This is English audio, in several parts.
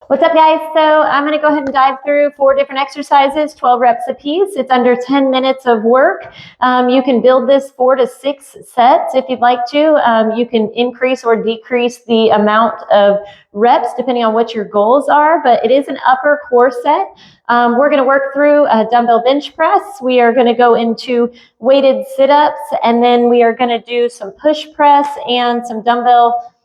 What's up, guys? So I'm going to go ahead and dive through 4 different exercises, 12 reps a piece. It's under 10 minutes of work. You can build this 4 to 6 sets if you'd like to. You can increase or decrease the amount of reps depending on what your goals are, but it is an upper core set. We're going to work through a dumbbell bench press. We are going to go into weighted sit-ups, and then we are going to do some push press and some dumbbell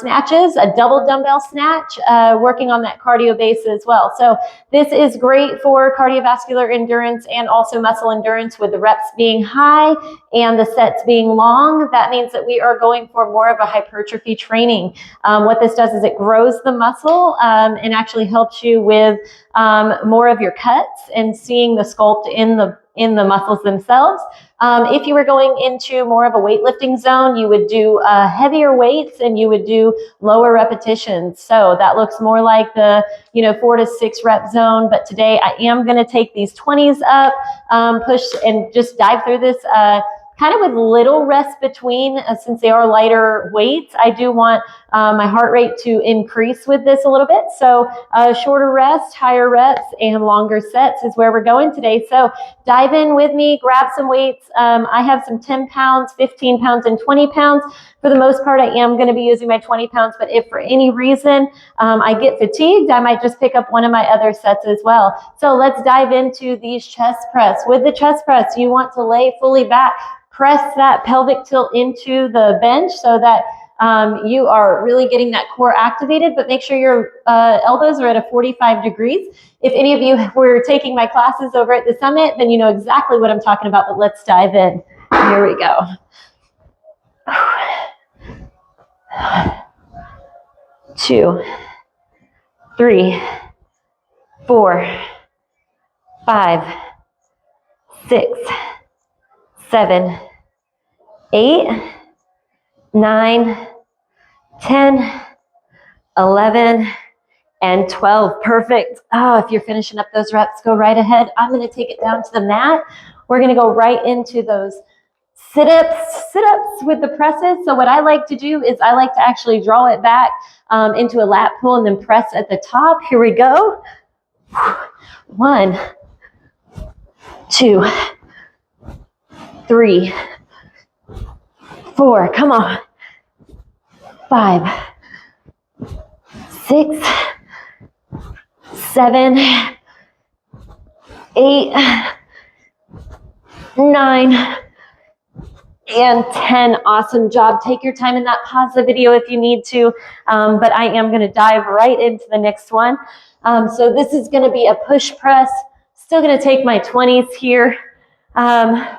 snatches, a double dumbbell snatch, working on that cardio base as well. So this is great for cardiovascular endurance and also muscle endurance, with the reps being high and the sets being long. That means that we are going for more of a hypertrophy training. What this does is it grows the muscle and actually helps you with more of your cuts and seeing the sculpt in the muscles themselves. If you were going into more of a weightlifting zone, you would do heavier weights and you would do lower repetitions. So that looks more like the 4 to 6 rep zone. But today I am going to take these 20s up, push and just dive through this kind of with little rest between, since they are lighter weights. I do want my heart rate to increase with this a little bit. So shorter rest, higher reps, and longer sets is where we're going today. So dive in with me, grab some weights. I have some 10 pounds, 15 pounds, and 20 pounds. For the most part, I am going to be using my 20 pounds, but if for any reason I get fatigued, I might just pick up one of my other sets as well. So let's dive into these chest press. With the chest press, you want to lay fully back, press that pelvic tilt into the bench so that you are really getting that core activated, but make sure your elbows are at a 45 degrees. If any of you were taking my classes over at the summit, then you know exactly what I'm talking about, but let's dive in. Here we go. 2, 3, 4, 5, 6, 7, 8, 9, 10, 11, and 12. Perfect. Oh, if you're finishing up those reps, go right ahead. I'm going to take it down to the mat. We're going to go right into those sit-ups with the presses. So what I like to do is I like to actually draw it back into a lat pull and then press at the top. Here we go. 1, 2, 3, 4, come on. 5, 6, 7, 8, 9, and 10. Awesome job. Take your time in that. Pause the video if you need to, but I am going to dive right into the next one. So this is going to be a push press. Still going to take my 20s here.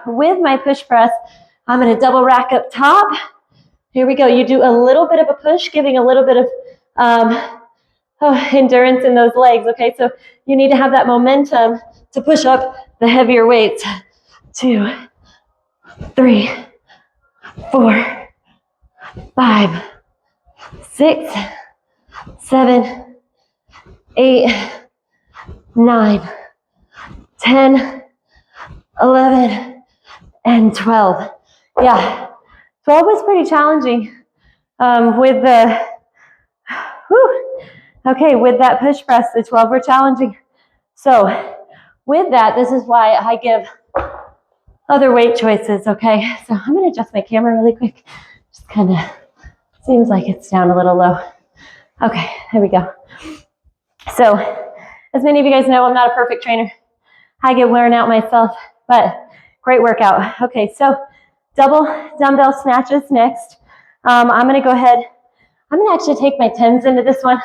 With my push press, I'm going to double rack up top. Here we go. You do a little bit of a push, giving a little bit of endurance in those legs. Okay, so you need to have that momentum to push up the heavier weights. 2, 3, 4, 5, 6, 7, 8, 9, 10, 11, and 12. Yeah, 12 was pretty challenging with the, with that push press, the 12 were challenging. So with that, this is why I give other weight choices, okay? So I'm going to adjust my camera really quick. Just kind of seems like it's down a little low. Okay, there we go. So as many of you guys know, I'm not a perfect trainer. I get wearing out myself, but great workout. Okay, so double dumbbell snatches next. I'm going to go ahead. I'm going to actually take my 10s into this one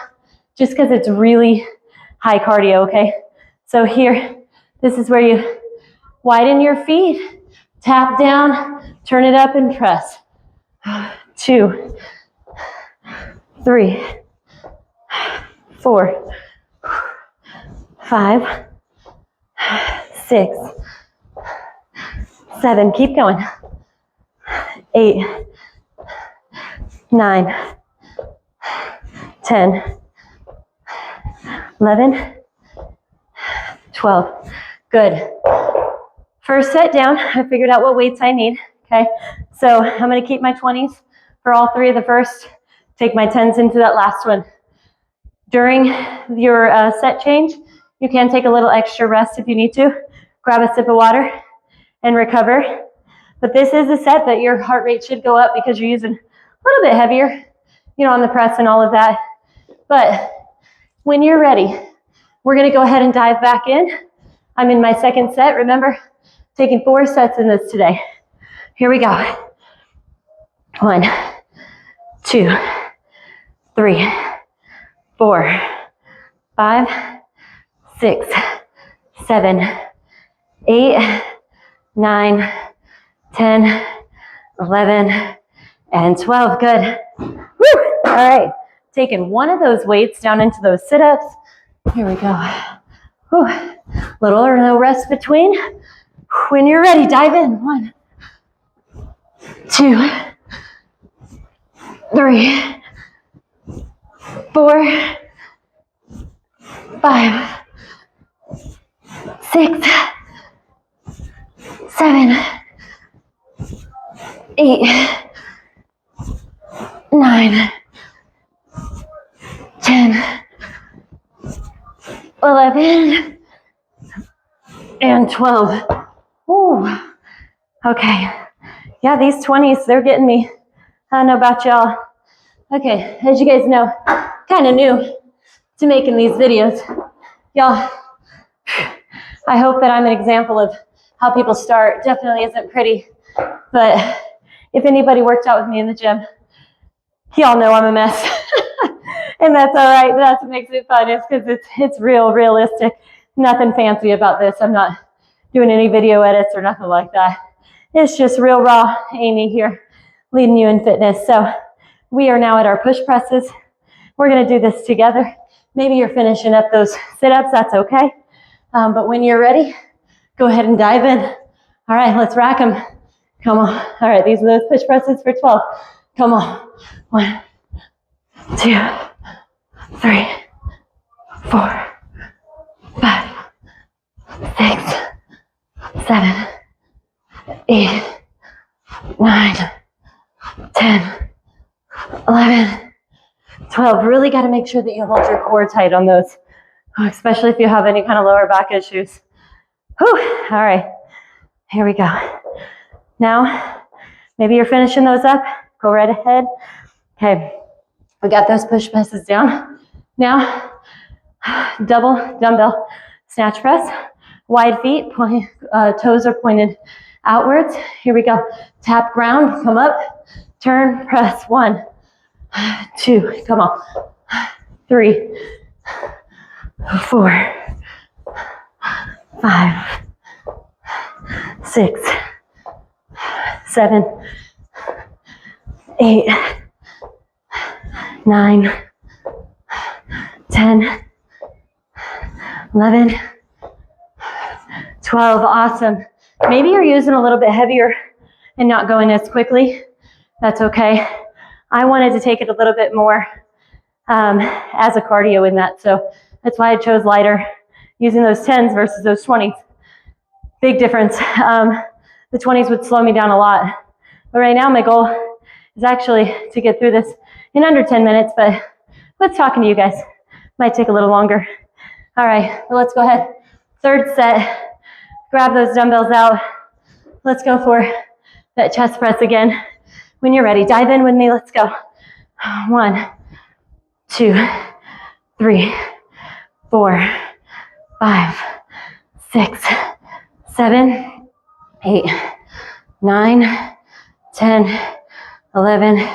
just because it's really high cardio, okay? So here, this is where you widen your feet, tap down, turn it up, and press. 2, 3, 4, 5, 6, 7, keep going. 8, 9, 10, 11, 12. Good. First set down, I figured out what weights I need, okay? So I'm going to keep my 20s for all 3 of the first, take my 10s into that last one. During your set change, you can take a little extra rest if you need to. Grab a sip of water and recover. But this is a set that your heart rate should go up because you're using a little bit heavier, on the press and all of that. But when you're ready, we're gonna go ahead and dive back in. I'm in my second set. Remember, taking 4 sets in this today. Here we go. 1, 2, 3, 4, 5, 6, 7, 8, 9, 10, 11, and 12. Good. Woo! All right. Taking one of those weights down into those sit-ups. Here we go. Whew. Little or no rest between. When you're ready, dive in. 1, 2, 3, 4, 5, 6, 7, 8, 9, 10, 11, and 12. Ooh. Okay. Yeah, these 20s, they're getting me. I don't know about y'all. Okay, as you guys know, kind of new to making these videos. Y'all, I hope that I'm an example of how people start. Definitely isn't pretty, but if anybody worked out with me in the gym, y'all know I'm a mess. And that's all right. That's what makes it fun, is because it's realistic. Nothing fancy about this. I'm not doing any video edits or nothing like that. It's just real raw Amy here, leading you in fitness. So we are now at our push presses. We're going to do this together. Maybe you're finishing up those sit-ups. That's okay. But when you're ready, go ahead and dive in. All right, let's rack them. Come on. All right, these are those push presses for 12. Come on. 1, 2, 3, 4, 5, 6, 7, 8, 9, 10, 11, 12. Really got to make sure that you hold your core tight on those, especially if you have any kind of lower back issues. Whew. All right, here we go. Now, maybe you're finishing those up. Go right ahead. Okay, we got those push presses down. Now, double dumbbell snatch press. Wide feet, toes are pointed outwards. Here we go. Tap ground, come up, turn, press. 1, 2, come on. 3, 4, 5, 6, 7, 8, 9, 10, 11, 12. Awesome. Maybe you're using a little bit heavier and not going as quickly. That's okay. I wanted to take it a little bit more as a cardio in that. So that's why I chose lighter, using those 10s versus those 20s. Big difference. The 20s would slow me down a lot. But right now my goal is actually to get through this in under 10 minutes, but what's talking to you guys? Might take a little longer. All right, well, let's go ahead. Third set. Grab those dumbbells out. Let's go for that chest press again. When you're ready, dive in with me. Let's go. 1, 2, 3, 4, 5, 6, 7, 8, 9, 10, 11,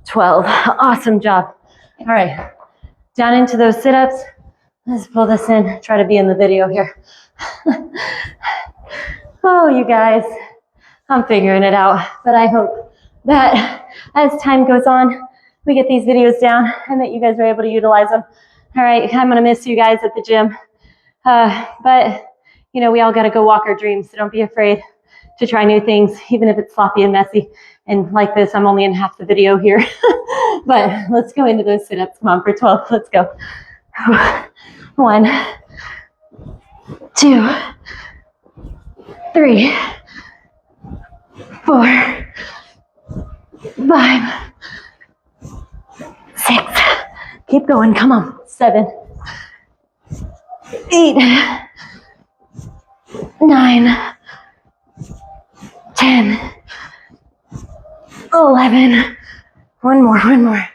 12. Awesome job. All right, down into those sit-ups. Let's pull this in. Try to be in the video here. Oh, you guys, I'm figuring it out. But I hope that as time goes on, we get these videos down and that you guys are able to utilize them. All right, I'm going to miss you guys at the gym. But, we all got to go walk our dreams. So don't be afraid to try new things, even if it's sloppy and messy. And like this, I'm only in half the video here. But let's go into those sit-ups. Come on, for 12. Let's go. 1, 2, 3, 4, 5, 6. Keep going. Come on. 7, 8, 9, 10, 11, one more,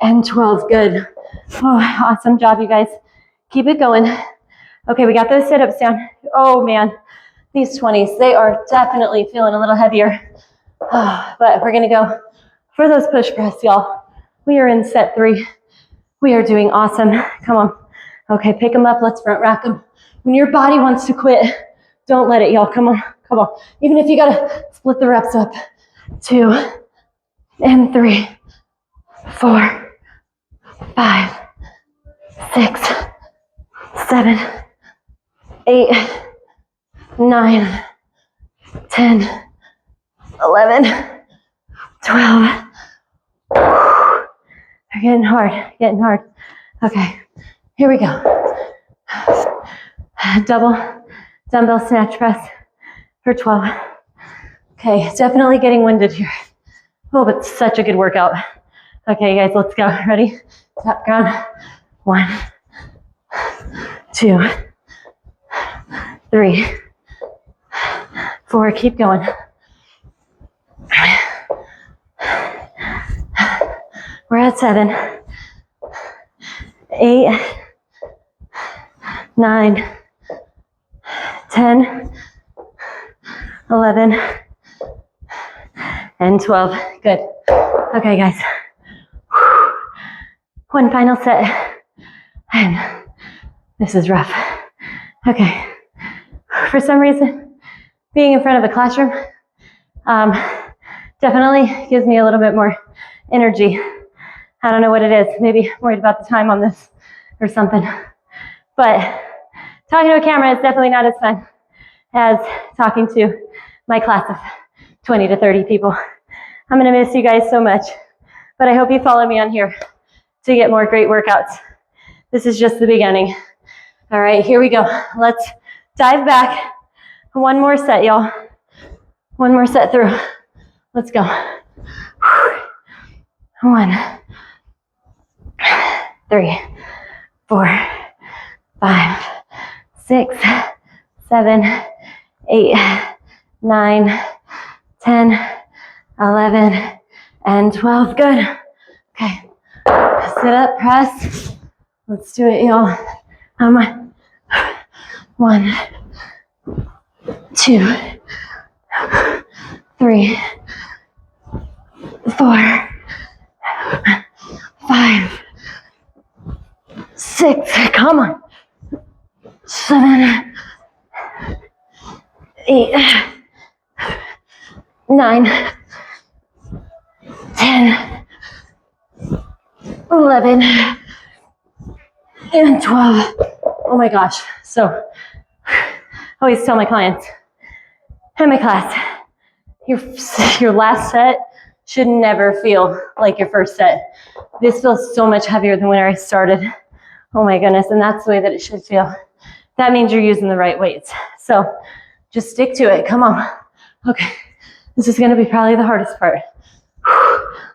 and 12, good. Oh, awesome job, you guys. Keep it going. Okay, we got those sit-ups down. Oh man, these 20s, they are definitely feeling a little heavier. Oh, but we're gonna go for those push press, y'all. We are in set 3. We are doing awesome. Come on. Okay, pick them up, let's front rack them. When your body wants to quit, don't let it, y'all. Come on, come on. Even if you gotta split the reps up. 2 and 3, 4, 5, 6, 7, 8, 9, 10, 11, 12. They're getting hard, getting hard. Okay, here we go. Double dumbbell snatch press for 12. Okay, definitely getting winded here. Oh, but such a good workout. Okay, guys, let's go. Ready? Tap ground. 1, 2, 3, 4. Keep going. We're at 7, 8, 9, 10, 11, and 12. Good. Okay, guys. One final set. And this is rough. Okay. For some reason, being in front of a classroom definitely gives me a little bit more energy. I don't know what it is. Maybe worried about the time on this or something. But talking to a camera is definitely not as fun as talking to my class of 20 to 30 people. I'm gonna miss you guys so much, but I hope you follow me on here to get more great workouts. This is just the beginning. All right, here we go. Let's dive back. One more set, y'all. One more set through. Let's go. 1, 3, 4, 5, 6, 7, 8, 9, 10, 11, and 12. Good. Okay. Sit up, press. Let's do it, y'all. 1, 2, 3, 4, 5, 6. Come on. 7, 8, 9, 10, 11, and 12. Oh my gosh. So I always tell my clients and my class, your last set should never feel like your first set. This feels so much heavier than when I started. Oh my goodness, and that's the way that it should feel. That means you're using the right weights. So just stick to it, come on. Okay, this is gonna be probably the hardest part.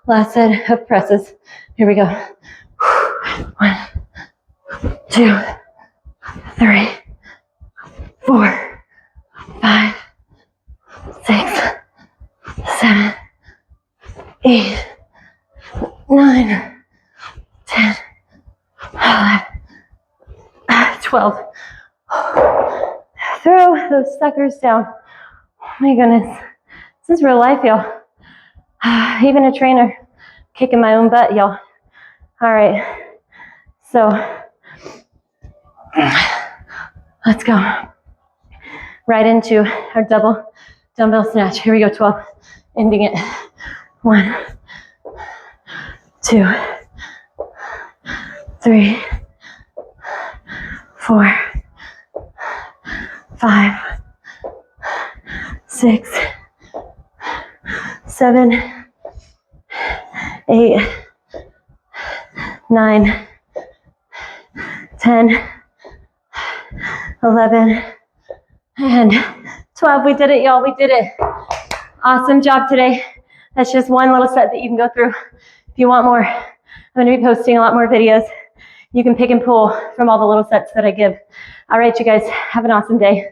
Last set of presses. Here we go. 1, 2, 3, 4, 5, 6, 7, 8, 9, 10, 11, 12. Throw those suckers down. Oh my goodness. This is real life, y'all. Even a trainer kicking my own butt, y'all. All right. So let's go right into our double dumbbell snatch. Here we go, 12. Ending it. 1, 2, 3, 4, 5, 6, 7, 8, 9, 10, 11, and 12. We did it, y'all. We did it. Awesome job today. That's just one little set that you can go through. If you want more, I'm going to be posting a lot more videos you can pick and pull from all the little sets that I give. All right, you guys, have an awesome day.